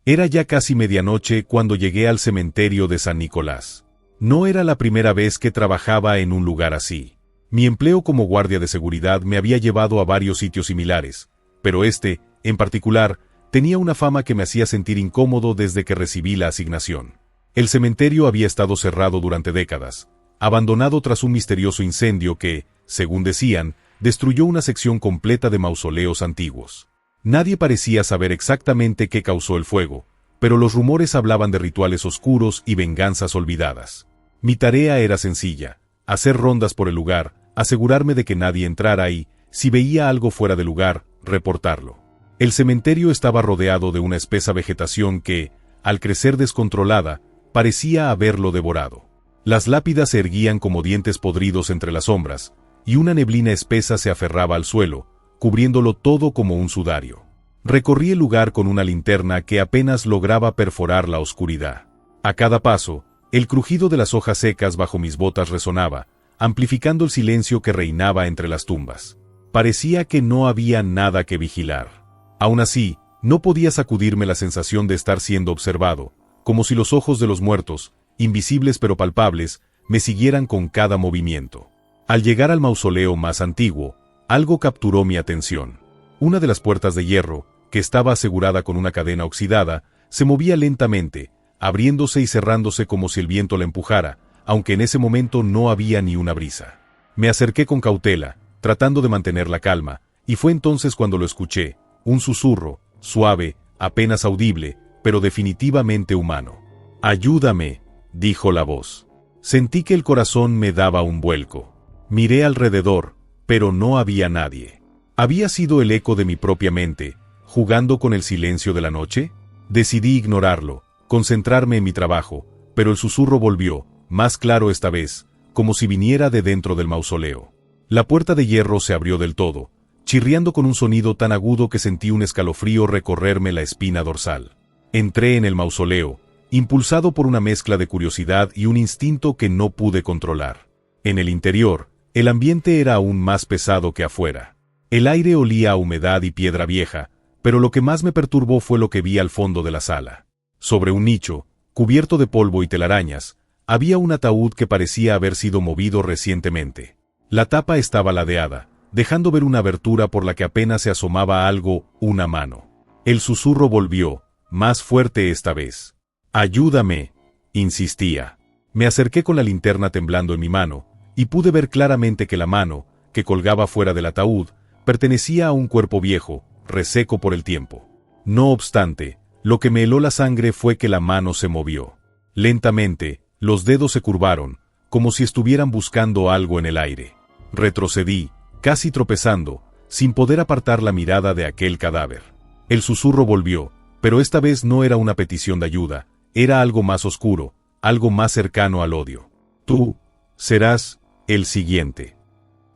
Era ya casi medianoche cuando llegué al cementerio de San Nicolás. No era la primera vez que trabajaba en un lugar así. Mi empleo como guardia de seguridad me había llevado a varios sitios similares, pero este, en particular, tenía una fama que me hacía sentir incómodo desde que recibí la asignación. El cementerio había estado cerrado durante décadas, abandonado tras un misterioso incendio que, según decían, destruyó una sección completa de mausoleos antiguos. Nadie parecía saber exactamente qué causó el fuego, pero los rumores hablaban de rituales oscuros y venganzas olvidadas. Mi tarea era sencilla: hacer rondas por el lugar, asegurarme de que nadie entrara y, si veía algo fuera de lugar, reportarlo. El cementerio estaba rodeado de una espesa vegetación que, al crecer descontrolada, parecía haberlo devorado. Las lápidas se erguían como dientes podridos entre las sombras, y una neblina espesa se aferraba al suelo, cubriéndolo todo como un sudario. Recorrí el lugar con una linterna que apenas lograba perforar la oscuridad. A cada paso, el crujido de las hojas secas bajo mis botas resonaba, amplificando el silencio que reinaba entre las tumbas. Parecía que no había nada que vigilar. Aún así, no podía sacudirme la sensación de estar siendo observado, como si los ojos de los muertos, invisibles pero palpables, me siguieran con cada movimiento. Al llegar al mausoleo más antiguo, algo capturó mi atención. Una de las puertas de hierro, que estaba asegurada con una cadena oxidada, se movía lentamente, abriéndose y cerrándose como si el viento la empujara, aunque en ese momento no había ni una brisa. Me acerqué con cautela, tratando de mantener la calma, y fue entonces cuando lo escuché, un susurro, suave, apenas audible, pero definitivamente humano. «Ayúdame», dijo la voz. Sentí que el corazón me daba un vuelco. Miré alrededor, pero no había nadie. ¿Había sido el eco de mi propia mente, jugando con el silencio de la noche? Decidí ignorarlo, concentrarme en mi trabajo, pero el susurro volvió, más claro esta vez, como si viniera de dentro del mausoleo. La puerta de hierro se abrió del todo, chirriando con un sonido tan agudo que sentí un escalofrío recorrerme la espina dorsal. Entré en el mausoleo, impulsado por una mezcla de curiosidad y un instinto que no pude controlar. En el interior, el ambiente era aún más pesado que afuera. El aire olía a humedad y piedra vieja, pero lo que más me perturbó fue lo que vi al fondo de la sala. Sobre un nicho, cubierto de polvo y telarañas, había un ataúd que parecía haber sido movido recientemente. La tapa estaba ladeada, dejando ver una abertura por la que apenas se asomaba algo, una mano. El susurro volvió, más fuerte esta vez. «Ayúdame», insistía. Me acerqué con la linterna temblando en mi mano, y pude ver claramente que la mano, que colgaba fuera del ataúd, pertenecía a un cuerpo viejo, reseco por el tiempo. No obstante, lo que me heló la sangre fue que la mano se movió. Lentamente, los dedos se curvaron, como si estuvieran buscando algo en el aire. Retrocedí, casi tropezando, sin poder apartar la mirada de aquel cadáver. El susurro volvió, pero esta vez no era una petición de ayuda, era algo más oscuro, algo más cercano al odio. «Tú serás el siguiente».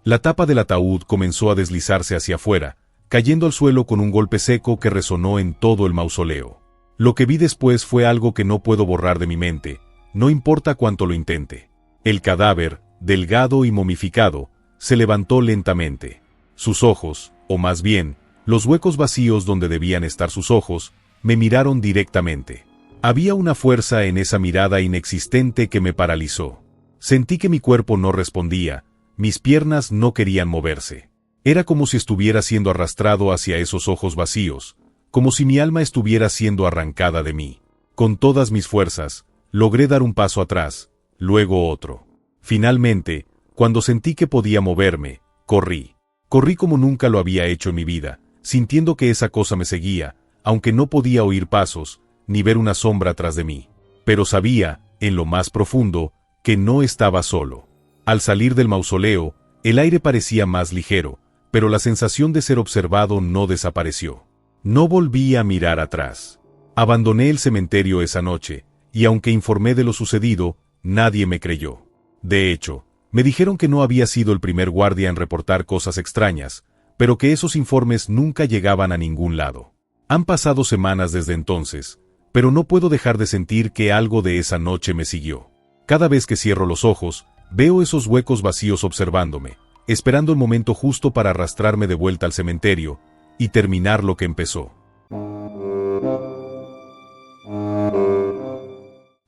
La tapa del ataúd comenzó a deslizarse hacia afuera, cayendo al suelo con un golpe seco que resonó en todo el mausoleo. Lo que vi después fue algo que no puedo borrar de mi mente, no importa cuánto lo intente. El cadáver, delgado y momificado, se levantó lentamente. Sus ojos, o más bien, los huecos vacíos donde debían estar sus ojos, me miraron directamente. Había una fuerza en esa mirada inexistente que me paralizó. Sentí que mi cuerpo no respondía, mis piernas no querían moverse. Era como si estuviera siendo arrastrado hacia esos ojos vacíos, como si mi alma estuviera siendo arrancada de mí. Con todas mis fuerzas, logré dar un paso atrás, luego otro. Finalmente, cuando sentí que podía moverme, corrí. Corrí como nunca lo había hecho en mi vida, sintiendo que esa cosa me seguía, aunque no podía oír pasos, ni ver una sombra tras de mí. Pero sabía, en lo más profundo, que no estaba solo. Al salir del mausoleo, el aire parecía más ligero, pero la sensación de ser observado no desapareció. No volví a mirar atrás. Abandoné el cementerio esa noche, y aunque informé de lo sucedido, nadie me creyó. De hecho, me dijeron que no había sido el primer guardia en reportar cosas extrañas, pero que esos informes nunca llegaban a ningún lado. Han pasado semanas desde entonces, pero no puedo dejar de sentir que algo de esa noche me siguió. Cada vez que cierro los ojos, veo esos huecos vacíos observándome, esperando el momento justo para arrastrarme de vuelta al cementerio y terminar lo que empezó.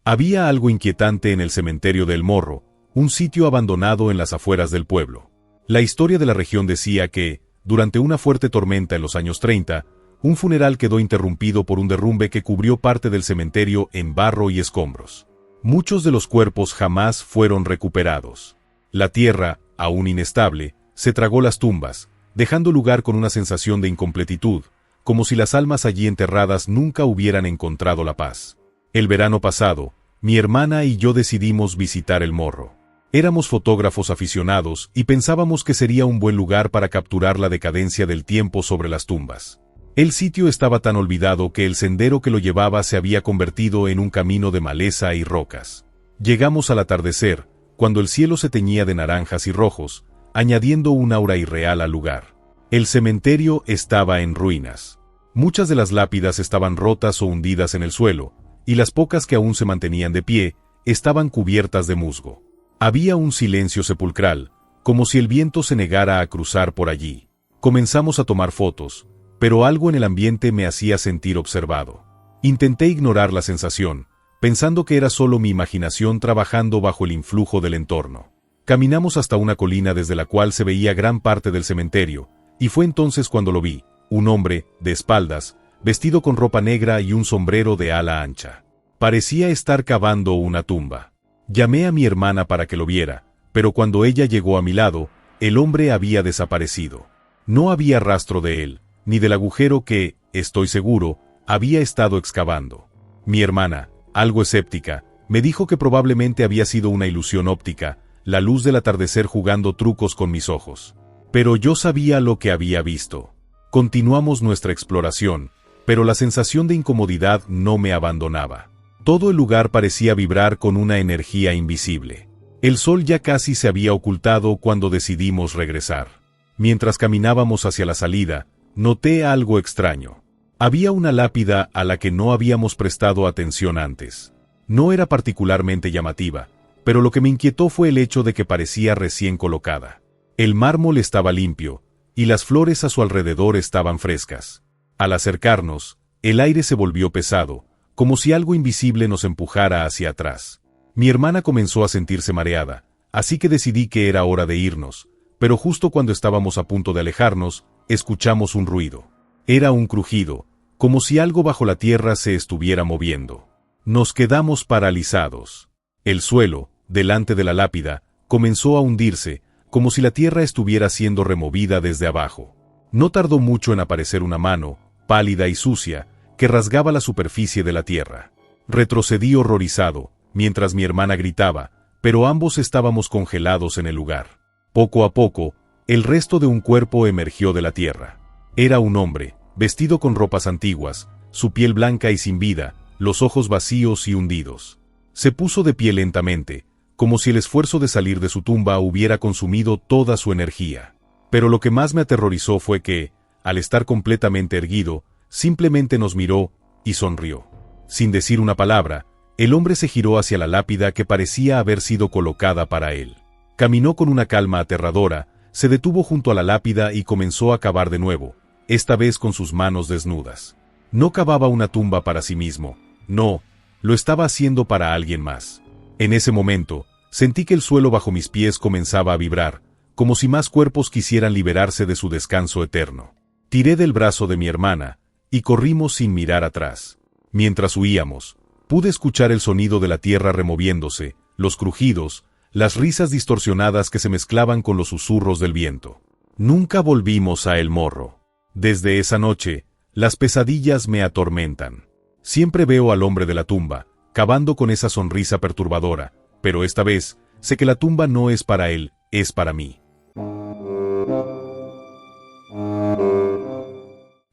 Había algo inquietante en el cementerio de El Morro, un sitio abandonado en las afueras del pueblo. La historia de la región decía que, durante una fuerte tormenta en los años 30, un funeral quedó interrumpido por un derrumbe que cubrió parte del cementerio en barro y escombros. Muchos de los cuerpos jamás fueron recuperados. La tierra, aún inestable, se tragó las tumbas, dejando lugar con una sensación de incompletitud, como si las almas allí enterradas nunca hubieran encontrado la paz. El verano pasado, mi hermana y yo decidimos visitar El Morro. Éramos fotógrafos aficionados y pensábamos que sería un buen lugar para capturar la decadencia del tiempo sobre las tumbas. El sitio estaba tan olvidado que el sendero que lo llevaba se había convertido en un camino de maleza y rocas. Llegamos al atardecer, cuando el cielo se teñía de naranjas y rojos, añadiendo un aura irreal al lugar. El cementerio estaba en ruinas. Muchas de las lápidas estaban rotas o hundidas en el suelo, y las pocas que aún se mantenían de pie, estaban cubiertas de musgo. Había un silencio sepulcral, como si el viento se negara a cruzar por allí. Comenzamos a tomar fotos, pero algo en el ambiente me hacía sentir observado. Intenté ignorar la sensación, pensando que era solo mi imaginación trabajando bajo el influjo del entorno. Caminamos hasta una colina desde la cual se veía gran parte del cementerio, y fue entonces cuando lo vi, un hombre, de espaldas, vestido con ropa negra y un sombrero de ala ancha. Parecía estar cavando una tumba. Llamé a mi hermana para que lo viera, pero cuando ella llegó a mi lado, el hombre había desaparecido. No había rastro de él, ni del agujero que, estoy seguro, había estado excavando. Mi hermana, algo escéptica, me dijo que probablemente había sido una ilusión óptica, la luz del atardecer jugando trucos con mis ojos. Pero yo sabía lo que había visto. Continuamos nuestra exploración, pero la sensación de incomodidad no me abandonaba. Todo el lugar parecía vibrar con una energía invisible. El sol ya casi se había ocultado cuando decidimos regresar. Mientras caminábamos hacia la salida, noté algo extraño. Había una lápida a la que no habíamos prestado atención antes. No era particularmente llamativa, pero lo que me inquietó fue el hecho de que parecía recién colocada. El mármol estaba limpio, y las flores a su alrededor estaban frescas. Al acercarnos, el aire se volvió pesado, como si algo invisible nos empujara hacia atrás. Mi hermana comenzó a sentirse mareada, así que decidí que era hora de irnos, pero justo cuando estábamos a punto de alejarnos, escuchamos un ruido. Era un crujido, como si algo bajo la tierra se estuviera moviendo. Nos quedamos paralizados. El suelo, delante de la lápida, comenzó a hundirse, como si la tierra estuviera siendo removida desde abajo. No tardó mucho en aparecer una mano, pálida y sucia, que rasgaba la superficie de la tierra. Retrocedí horrorizado, mientras mi hermana gritaba, pero ambos estábamos congelados en el lugar. Poco a poco, el resto de un cuerpo emergió de la tierra. Era un hombre, vestido con ropas antiguas, su piel blanca y sin vida, los ojos vacíos y hundidos. Se puso de pie lentamente, como si el esfuerzo de salir de su tumba hubiera consumido toda su energía. Pero lo que más me aterrorizó fue que, al estar completamente erguido, simplemente nos miró y sonrió. Sin decir una palabra, el hombre se giró hacia la lápida que parecía haber sido colocada para él. Caminó con una calma aterradora, se detuvo junto a la lápida y comenzó a cavar de nuevo, esta vez con sus manos desnudas. No cavaba una tumba para sí mismo, no, lo estaba haciendo para alguien más. En ese momento, sentí que el suelo bajo mis pies comenzaba a vibrar, como si más cuerpos quisieran liberarse de su descanso eterno. Tiré del brazo de mi hermana, y corrimos sin mirar atrás. Mientras huíamos, pude escuchar el sonido de la tierra removiéndose, los crujidos, las risas distorsionadas que se mezclaban con los susurros del viento. Nunca volvimos a El Morro. Desde esa noche, las pesadillas me atormentan. Siempre veo al hombre de la tumba, cavando con esa sonrisa perturbadora, pero esta vez, sé que la tumba no es para él, es para mí.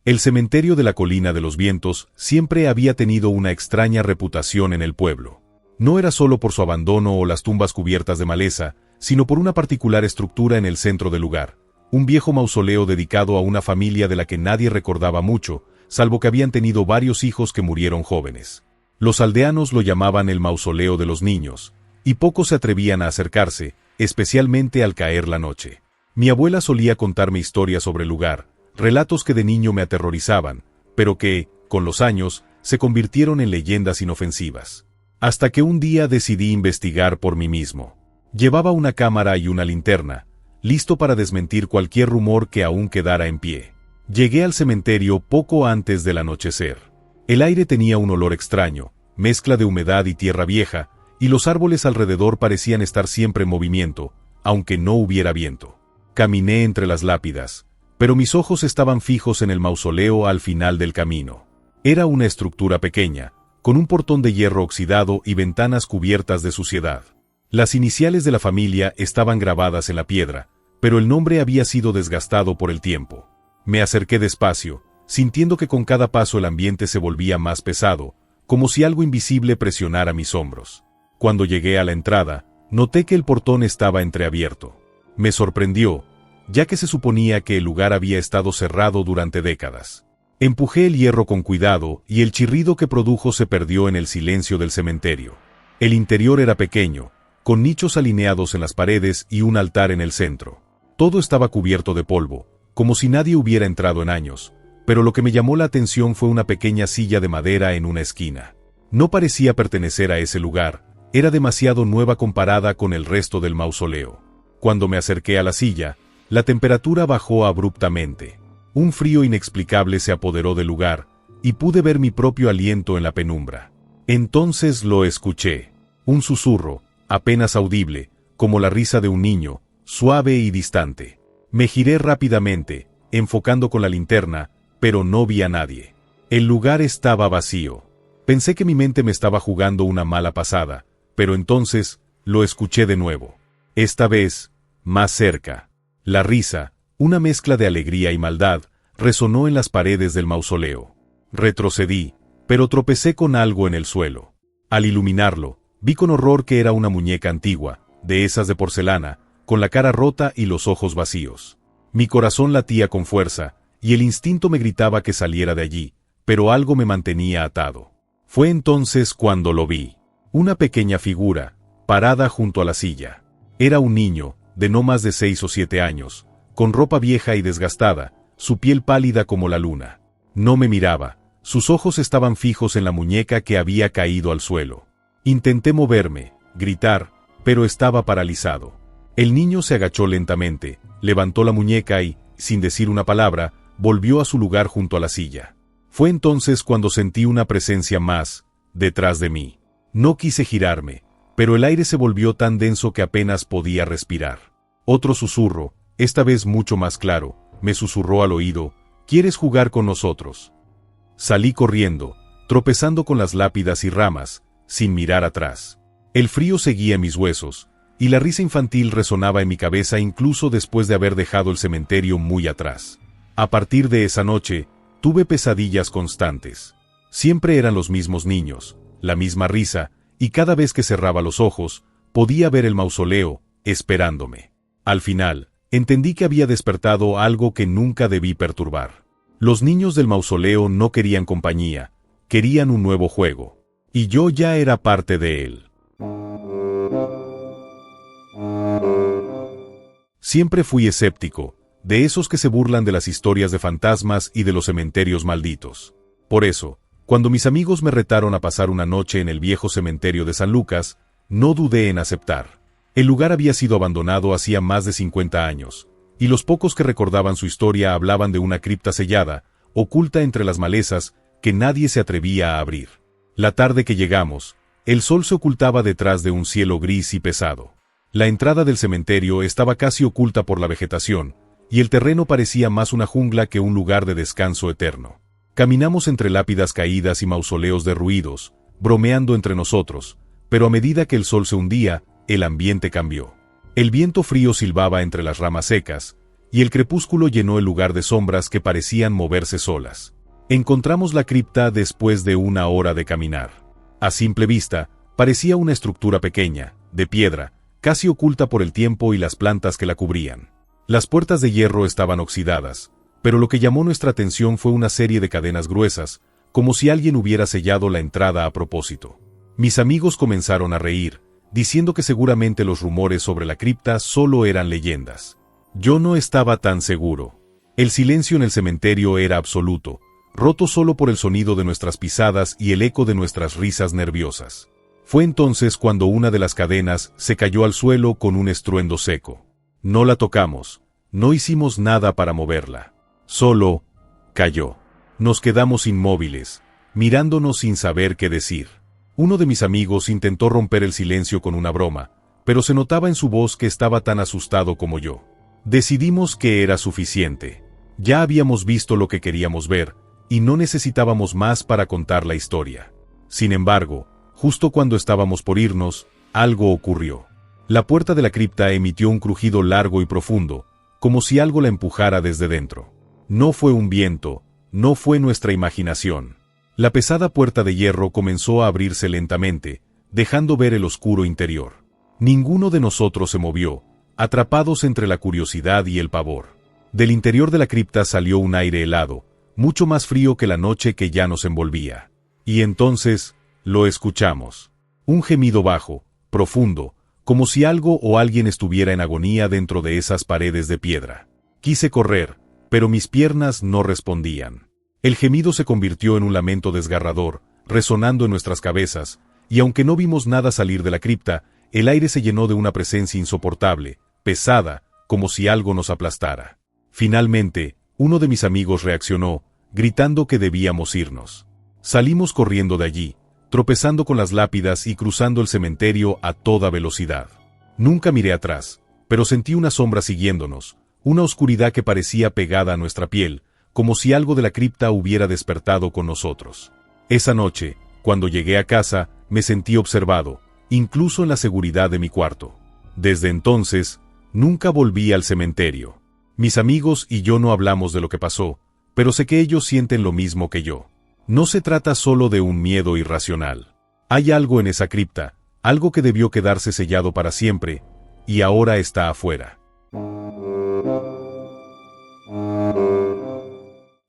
El cementerio de la Colina de los Vientos siempre había tenido una extraña reputación en el pueblo. No era solo por su abandono o las tumbas cubiertas de maleza, sino por una particular estructura en el centro del lugar, un viejo mausoleo dedicado a una familia de la que nadie recordaba mucho, salvo que habían tenido varios hijos que murieron jóvenes. Los aldeanos lo llamaban el mausoleo de los niños, y pocos se atrevían a acercarse, especialmente al caer la noche. Mi abuela solía contarme historias sobre el lugar, relatos que de niño me aterrorizaban, pero que, con los años, se convirtieron en leyendas inofensivas. Hasta que un día decidí investigar por mí mismo. Llevaba una cámara y una linterna, listo para desmentir cualquier rumor que aún quedara en pie. Llegué al cementerio poco antes del anochecer. El aire tenía un olor extraño, mezcla de humedad y tierra vieja, y los árboles alrededor parecían estar siempre en movimiento, aunque no hubiera viento. Caminé entre las lápidas, pero mis ojos estaban fijos en el mausoleo al final del camino. Era una estructura pequeña, con un portón de hierro oxidado y ventanas cubiertas de suciedad. Las iniciales de la familia estaban grabadas en la piedra, pero el nombre había sido desgastado por el tiempo. Me acerqué despacio, sintiendo que con cada paso el ambiente se volvía más pesado, como si algo invisible presionara mis hombros. Cuando llegué a la entrada, noté que el portón estaba entreabierto. Me sorprendió, ya que se suponía que el lugar había estado cerrado durante décadas. Empujé el hierro con cuidado y el chirrido que produjo se perdió en el silencio del cementerio. El interior era pequeño, con nichos alineados en las paredes y un altar en el centro. Todo estaba cubierto de polvo, como si nadie hubiera entrado en años, pero lo que me llamó la atención fue una pequeña silla de madera en una esquina. No parecía pertenecer a ese lugar, era demasiado nueva comparada con el resto del mausoleo. Cuando me acerqué a la silla, la temperatura bajó abruptamente. Un frío inexplicable se apoderó del lugar, y pude ver mi propio aliento en la penumbra. Entonces lo escuché. Un susurro, apenas audible, como la risa de un niño, suave y distante. Me giré rápidamente, enfocando con la linterna, pero no vi a nadie. El lugar estaba vacío. Pensé que mi mente me estaba jugando una mala pasada, pero entonces, lo escuché de nuevo. Esta vez, más cerca. La risa, una mezcla de alegría y maldad, resonó en las paredes del mausoleo. Retrocedí, pero tropecé con algo en el suelo. Al iluminarlo, vi con horror que era una muñeca antigua, de esas de porcelana, con la cara rota y los ojos vacíos. Mi corazón latía con fuerza, y el instinto me gritaba que saliera de allí, pero algo me mantenía atado. Fue entonces cuando lo vi. Una pequeña figura, parada junto a la silla. Era un niño, de no más de 6 o 7 años, con ropa vieja y desgastada, su piel pálida como la luna. No me miraba, sus ojos estaban fijos en la muñeca que había caído al suelo. Intenté moverme, gritar, pero estaba paralizado. El niño se agachó lentamente, levantó la muñeca y, sin decir una palabra, volvió a su lugar junto a la silla. Fue entonces cuando sentí una presencia más, detrás de mí. No quise girarme, pero el aire se volvió tan denso que apenas podía respirar. Otro susurro, esta vez mucho más claro, me susurró al oído: ¿quieres jugar con nosotros? Salí corriendo, tropezando con las lápidas y ramas, sin mirar atrás. El frío seguía en mis huesos, y la risa infantil resonaba en mi cabeza incluso después de haber dejado el cementerio muy atrás. A partir de esa noche, tuve pesadillas constantes. Siempre eran los mismos niños, la misma risa, y cada vez que cerraba los ojos, podía ver el mausoleo, esperándome. Al final, entendí que había despertado algo que nunca debí perturbar. Los niños del mausoleo no querían compañía, querían un nuevo juego. Y yo ya era parte de él. Siempre fui escéptico, de esos que se burlan de las historias de fantasmas y de los cementerios malditos. Por eso, cuando mis amigos me retaron a pasar una noche en el viejo cementerio de San Lucas, no dudé en aceptar. El lugar había sido abandonado hacía más de 50 años, y los pocos que recordaban su historia hablaban de una cripta sellada, oculta entre las malezas, que nadie se atrevía a abrir. La tarde que llegamos, el sol se ocultaba detrás de un cielo gris y pesado. La entrada del cementerio estaba casi oculta por la vegetación, y el terreno parecía más una jungla que un lugar de descanso eterno. Caminamos entre lápidas caídas y mausoleos derruidos, bromeando entre nosotros, pero a medida que el sol se hundía, el ambiente cambió. El viento frío silbaba entre las ramas secas, y el crepúsculo llenó el lugar de sombras que parecían moverse solas. Encontramos la cripta después de una hora de caminar. A simple vista, parecía una estructura pequeña, de piedra, casi oculta por el tiempo y las plantas que la cubrían. Las puertas de hierro estaban oxidadas, pero lo que llamó nuestra atención fue una serie de cadenas gruesas, como si alguien hubiera sellado la entrada a propósito. Mis amigos comenzaron a reír, diciendo que seguramente los rumores sobre la cripta solo eran leyendas. Yo no estaba tan seguro. El silencio en el cementerio era absoluto, roto solo por el sonido de nuestras pisadas y el eco de nuestras risas nerviosas. Fue entonces cuando una de las cadenas se cayó al suelo con un estruendo seco. No la tocamos, no hicimos nada para moverla. Solo cayó. Nos quedamos inmóviles, mirándonos sin saber qué decir. Uno de mis amigos intentó romper el silencio con una broma, pero se notaba en su voz que estaba tan asustado como yo. Decidimos que era suficiente. Ya habíamos visto lo que queríamos ver, y no necesitábamos más para contar la historia. Sin embargo, justo cuando estábamos por irnos, algo ocurrió. La puerta de la cripta emitió un crujido largo y profundo, como si algo la empujara desde dentro. No fue un viento, no fue nuestra imaginación. La pesada puerta de hierro comenzó a abrirse lentamente, dejando ver el oscuro interior. Ninguno de nosotros se movió, atrapados entre la curiosidad y el pavor. Del interior de la cripta salió un aire helado, mucho más frío que la noche que ya nos envolvía. Y entonces, lo escuchamos. Un gemido bajo, profundo, como si algo o alguien estuviera en agonía dentro de esas paredes de piedra. Quise correr, pero mis piernas no respondían. El gemido se convirtió en un lamento desgarrador, resonando en nuestras cabezas, y aunque no vimos nada salir de la cripta, el aire se llenó de una presencia insoportable, pesada, como si algo nos aplastara. Finalmente, uno de mis amigos reaccionó, gritando que debíamos irnos. Salimos corriendo de allí, tropezando con las lápidas y cruzando el cementerio a toda velocidad. Nunca miré atrás, pero sentí una sombra siguiéndonos, una oscuridad que parecía pegada a nuestra piel, como si algo de la cripta hubiera despertado con nosotros. Esa noche, cuando llegué a casa, me sentí observado, incluso en la seguridad de mi cuarto. Desde entonces, nunca volví al cementerio. Mis amigos y yo no hablamos de lo que pasó, pero sé que ellos sienten lo mismo que yo. No se trata solo de un miedo irracional. Hay algo en esa cripta, algo que debió quedarse sellado para siempre, y ahora está afuera.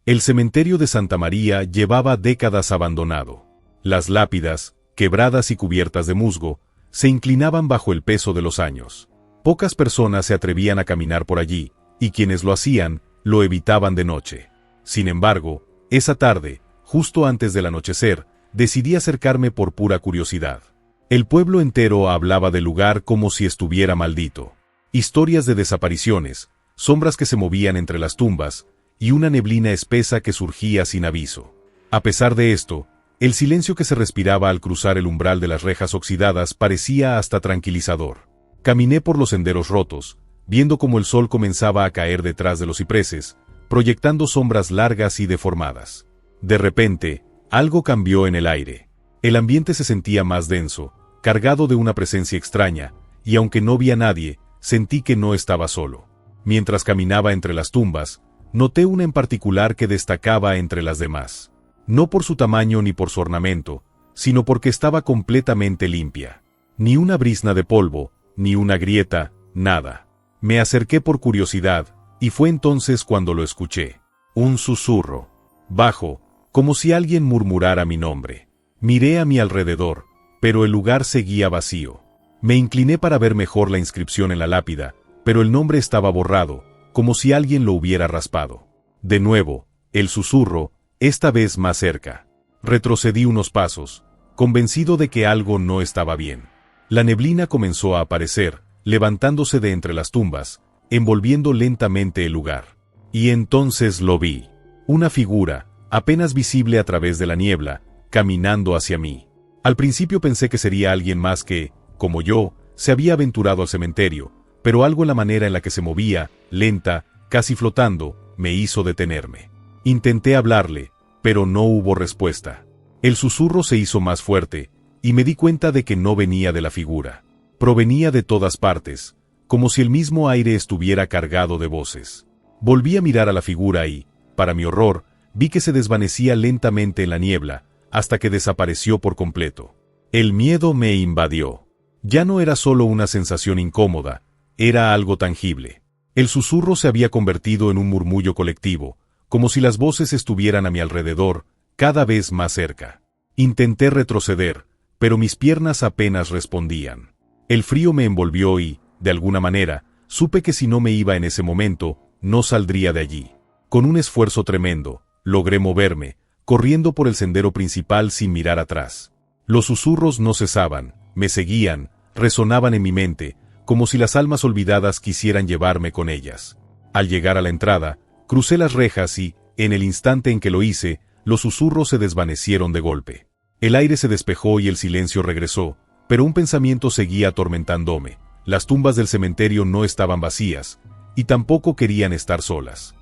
El cementerio de Santa María llevaba décadas abandonado. Las lápidas, quebradas y cubiertas de musgo, se inclinaban bajo el peso de los años. Pocas personas se atrevían a caminar por allí, y quienes lo hacían, lo evitaban de noche. Sin embargo, esa tarde, justo antes del anochecer, decidí acercarme por pura curiosidad. El pueblo entero hablaba del lugar como si estuviera maldito. Historias de desapariciones, sombras que se movían entre las tumbas, y una neblina espesa que surgía sin aviso. A pesar de esto, el silencio que se respiraba al cruzar el umbral de las rejas oxidadas parecía hasta tranquilizador. Caminé por los senderos rotos, viendo cómo el sol comenzaba a caer detrás de los cipreses, proyectando sombras largas y deformadas. De repente, algo cambió en el aire. El ambiente se sentía más denso, cargado de una presencia extraña, y aunque no vi a nadie, sentí que no estaba solo. Mientras caminaba entre las tumbas, noté una en particular que destacaba entre las demás. No por su tamaño ni por su ornamento, sino porque estaba completamente limpia. Ni una brizna de polvo, ni una grieta, nada. Me acerqué por curiosidad, y fue entonces cuando lo escuché. Un susurro. Bajo, como si alguien murmurara mi nombre. Miré a mi alrededor, pero el lugar seguía vacío. Me incliné para ver mejor la inscripción en la lápida, pero el nombre estaba borrado, como si alguien lo hubiera raspado. De nuevo, el susurro, esta vez más cerca. Retrocedí unos pasos, convencido de que algo no estaba bien. La neblina comenzó a aparecer, levantándose de entre las tumbas, envolviendo lentamente el lugar. Y entonces lo vi. Una figura, apenas visible a través de la niebla, caminando hacia mí. Al principio pensé que sería alguien más que, como yo, se había aventurado al cementerio, pero algo en la manera en la que se movía, lenta, casi flotando, me hizo detenerme. Intenté hablarle, pero no hubo respuesta. El susurro se hizo más fuerte, y me di cuenta de que no venía de la figura. Provenía de todas partes, como si el mismo aire estuviera cargado de voces. Volví a mirar a la figura y, para mi horror, vi que se desvanecía lentamente en la niebla, hasta que desapareció por completo. El miedo me invadió. Ya no era solo una sensación incómoda, era algo tangible. El susurro se había convertido en un murmullo colectivo, como si las voces estuvieran a mi alrededor, cada vez más cerca. Intenté retroceder, pero mis piernas apenas respondían. El frío me envolvió y, de alguna manera, supe que si no me iba en ese momento, no saldría de allí. Con un esfuerzo tremendo, logré moverme, corriendo por el sendero principal sin mirar atrás. Los susurros no cesaban, me seguían, resonaban en mi mente, como si las almas olvidadas quisieran llevarme con ellas. Al llegar a la entrada, crucé las rejas y, en el instante en que lo hice, los susurros se desvanecieron de golpe. El aire se despejó y el silencio regresó, pero un pensamiento seguía atormentándome. Las tumbas del cementerio no estaban vacías, y tampoco querían estar solas.